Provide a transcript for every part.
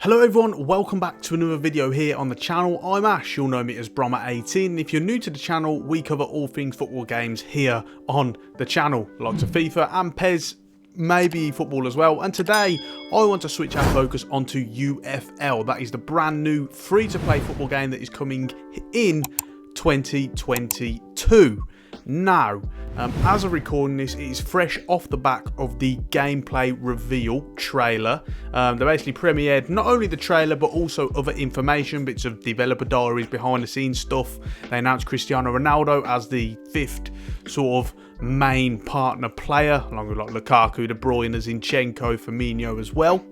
Hello everyone, welcome back to another video here on the channel. I'm Ash, you'll know me as Brommer18, and if you're new to the channel, we cover all things football games here on the channel, lots of FIFA and PES, maybe football as well. And today, I want to switch our focus onto UFL, that is the brand new free-to-play football game that is coming in 2022. Now, as of recording this, it is fresh off the back of the gameplay reveal trailer. They basically premiered not only the trailer but also other information, bits of developer diaries, behind the scenes stuff. They announced Cristiano Ronaldo as the fifth sort of main partner player, along with like Lukaku, De Bruyne, Zinchenko, Firmino as well.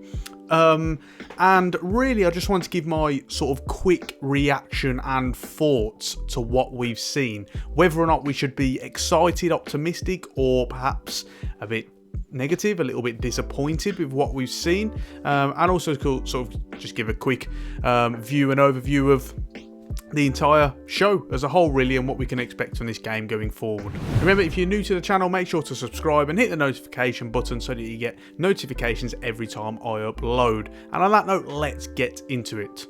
And really I just want to give my sort of quick reaction and thoughts to what we've seen, whether or not we should be excited, optimistic, or perhaps a bit negative, a little bit disappointed with what we've seen, and also sort of just give a quick view and overview of the entire show as a whole really, and what we can expect from this game going forward. Remember, if you're new to the channel, make sure to subscribe and hit the notification button so that you get notifications every time I upload. And on that note, let's get into it.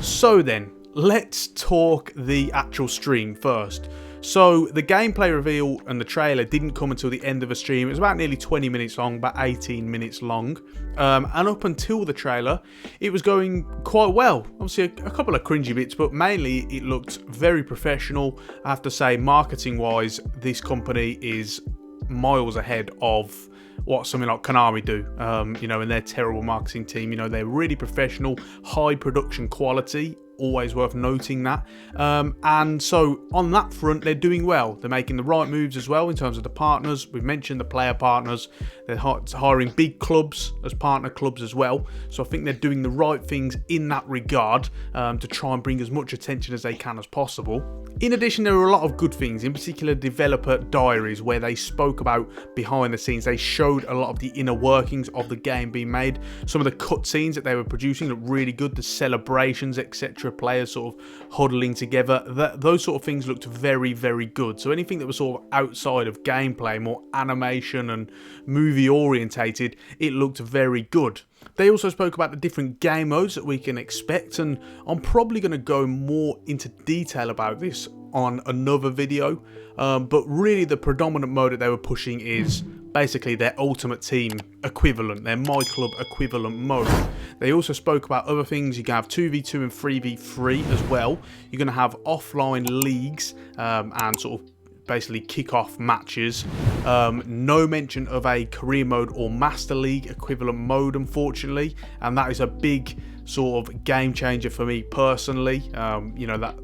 So then, let's talk the actual stream first. So the gameplay reveal and the trailer didn't come until the end of the stream. It was about nearly 20 minutes long, about 18 minutes long. And up until the trailer, it was going quite well. Obviously a couple of cringy bits, but mainly it looked very professional. I have to say, marketing wise, this company is miles ahead of what something like Konami do, you know, and their terrible marketing team. You know, they're really professional, high production quality, always worth noting that. And so on that front, they're doing well. They're making the right moves as well in terms of the partners. We've mentioned the player partners. They're hiring big clubs as partner clubs as well. So I think they're doing the right things in that regard, to try and bring as much attention as they can as possible. In addition, there were a lot of good things, in particular developer diaries, where they spoke about behind the scenes. They showed a lot of the inner workings of the game being made. Some of the cutscenes that they were producing looked really good. The celebrations, etc., players sort of huddling together, those sort of things looked very, very good. So anything that was sort of outside of gameplay, more animation and movie orientated, it looked very good. They also spoke about the different game modes that we can expect, and I'm probably going to go more into detail about this on another video, but really the predominant mode that they were pushing is basically their Ultimate Team equivalent, their My Club equivalent mode. They also spoke about other things. You can have 2v2 and 3v3 as well. You're going to have offline leagues and sort of basically kick-off matches. No mention of a career mode or Master League equivalent mode, unfortunately, and that is a big sort of game changer for me personally. You know, that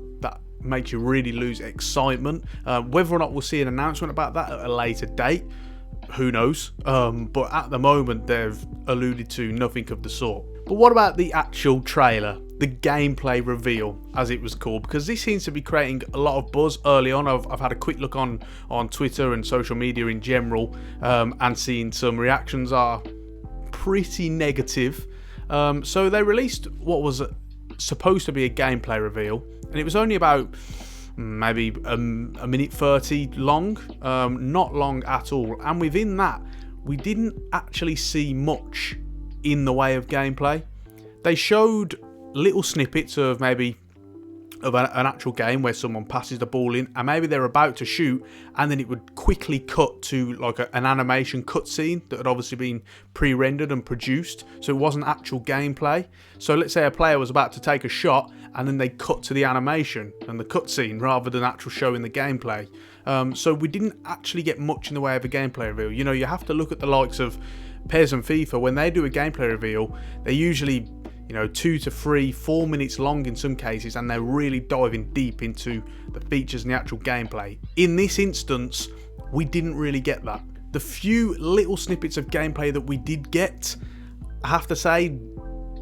makes you really lose excitement. Whether or not we'll see an announcement about that at a later date, who knows, but at the moment they've alluded to nothing of the sort. But what about the actual trailer, the gameplay reveal as it was called, because this seems to be creating a lot of buzz early on. I've had a quick look on Twitter and social media in general, and seeing some reactions are pretty negative. So they released what was supposed to be a gameplay reveal, and it was only about maybe a minute 30 long, not long at all. And within that, we didn't actually see much in the way of gameplay. They showed little snippets of maybe of an actual game where someone passes the ball in and maybe they're about to shoot, and then it would quickly cut to like an animation cutscene that had obviously been pre-rendered and produced, so it wasn't actual gameplay. So let's say a player was about to take a shot and then they cut to the animation and the cutscene rather than actual showing the gameplay. So we didn't actually get much in the way of a gameplay reveal. You know, you have to look at the likes of PES and FIFA. When they do a gameplay reveal, they're usually, you know, 2 to 3, 4 minutes long in some cases, and they're really diving deep into the features and the actual gameplay. In this instance, we didn't really get that. The few little snippets of gameplay that we did get, I have to say,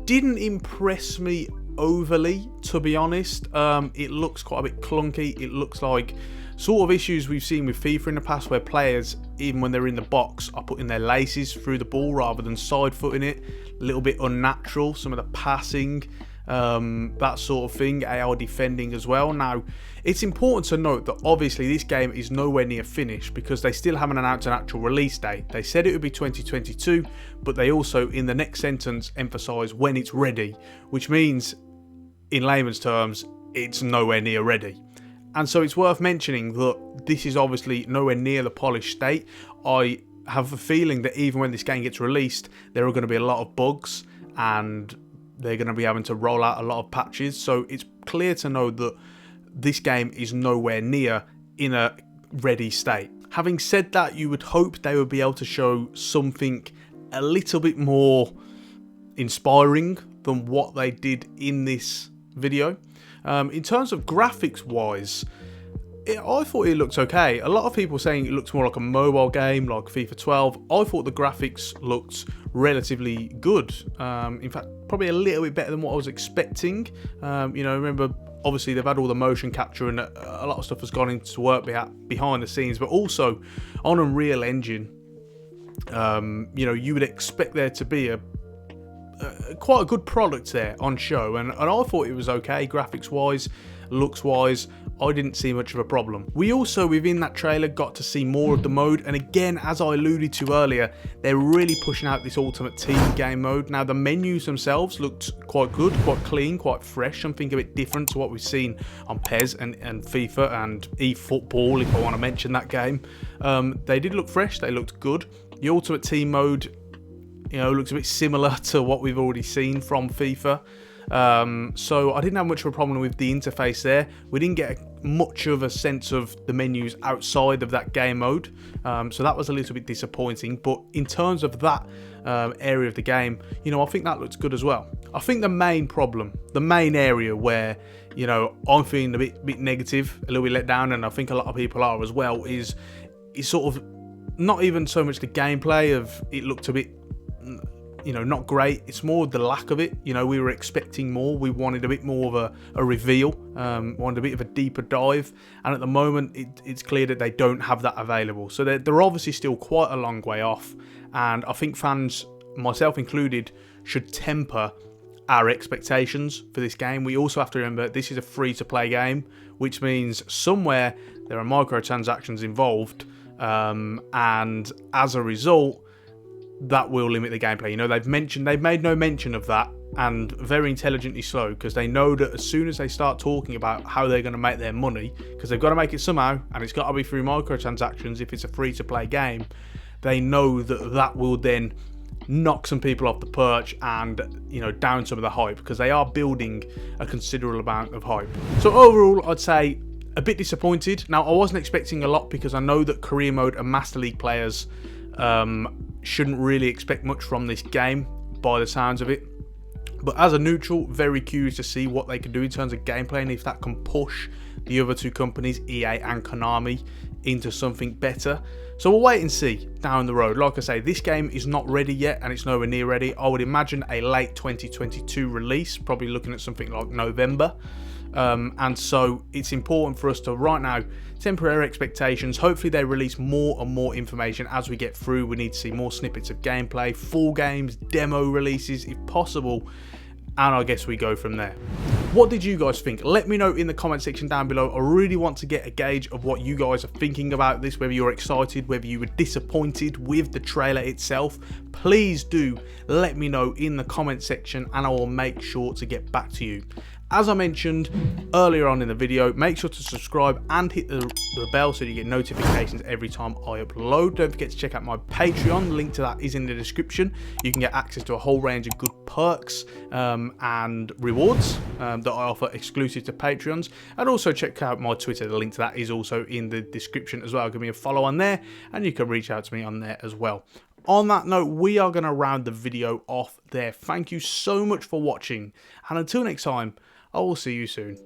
didn't impress me overly, to be honest. It looks quite a bit clunky. It looks like sort of issues we've seen with FIFA in the past, where players, even when they're in the box, are putting their laces through the ball rather than side footing it. A little bit unnatural. Some of the passing that sort of thing, AI defending as well. Now, it's important to note that obviously this game is nowhere near finished because they still haven't announced an actual release date. They said it would be 2022, but they also, in the next sentence, emphasise when it's ready, which means, in layman's terms, it's nowhere near ready. And so it's worth mentioning that this is obviously nowhere near the polished state. I have a feeling that even when this game gets released, there are going to be a lot of bugs and they're going to be having to roll out a lot of patches. So it's clear to know that this game is nowhere near in a ready state. Having said that, you would hope they would be able to show something a little bit more inspiring than what they did in this video. In terms of graphics wise, I thought it looks okay. A lot of people saying it looks more like a mobile game, like FIFA 12. I thought the graphics looked relatively good. In fact, probably a little bit better than what I was expecting. Remember, obviously they've had all the motion capture and a lot of stuff has gone into work behind the scenes, but also on Unreal Engine, you would expect there to be quite a good product there on show, and I thought it was okay graphics wise, looks wise. I didn't see much of a problem. We also, within that trailer, got to see more of the mode, and again, as I alluded to earlier, they're really pushing out this Ultimate Team game mode. Now, the menus themselves looked quite good, quite clean, quite fresh, something a bit different to what we've seen on PES and FIFA and eFootball, if I want to mention that game. They did look fresh, they looked good. The Ultimate Team mode, looks a bit similar to what we've already seen from FIFA. So I didn't have much of a problem with the interface there. We didn't get much of a sense of the menus outside of that game mode, so that was a little bit disappointing. But in terms of that area of the game, I think that looks good as well. I think the main problem, the main area where I'm feeling a bit negative, a little bit let down, and I think a lot of people are as well, is sort of not even so much the gameplay of it looked a bit not great. It's more the lack of it. We were expecting more. We wanted a bit more of a reveal, wanted a bit of a deeper dive, and at the moment it's clear that they don't have that available. So they're obviously still quite a long way off, and I think fans, myself included, should temper our expectations for this game. We also have to remember this is a free-to-play game, which means somewhere there are microtransactions involved, and as a result, that will limit the gameplay. They've made no mention of that, and very intelligently slow, because they know that as soon as they start talking about how they're going to make their money, because they've got to make it somehow, and it's got to be through microtransactions if it's a free-to-play game, they know that will then knock some people off the perch and down some of the hype, because they are building a considerable amount of hype. So overall, I'd say a bit disappointed. Now, I wasn't expecting a lot, because I know that Career Mode and Master League players shouldn't really expect much from this game by the sounds of it. But as a neutral, very curious to see what they can do in terms of gameplay, and if that can push the other two companies, EA and Konami, into something better. So we'll wait and see down the road. Like I say, this game is not ready yet, and it's nowhere near ready. I would imagine a late 2022 release, probably looking at something like November. And so it's important for us to right now temper our expectations. Hopefully they release more and more information as we get through. We need to see more snippets of gameplay, full games, demo releases if possible, and I guess we go from there. What did you guys think? Let me know in the comment section down below. I really want to get a gauge of what you guys are thinking about this, whether you're excited, whether you were disappointed with the trailer itself. Please do let me know in the comment section, and I will make sure to get back to you. As I mentioned earlier on in the video, make sure to subscribe and hit the bell so you get notifications every time I upload. Don't forget to check out my Patreon. The link to that is in the description. You can get access to a whole range of good perks and rewards that I offer exclusive to Patreons. And also check out my Twitter. The link to that is also in the description as well. Give me a follow on there, and you can reach out to me on there as well. On that note, we are going to round the video off there. Thank you so much for watching, and until next time, I will see you soon.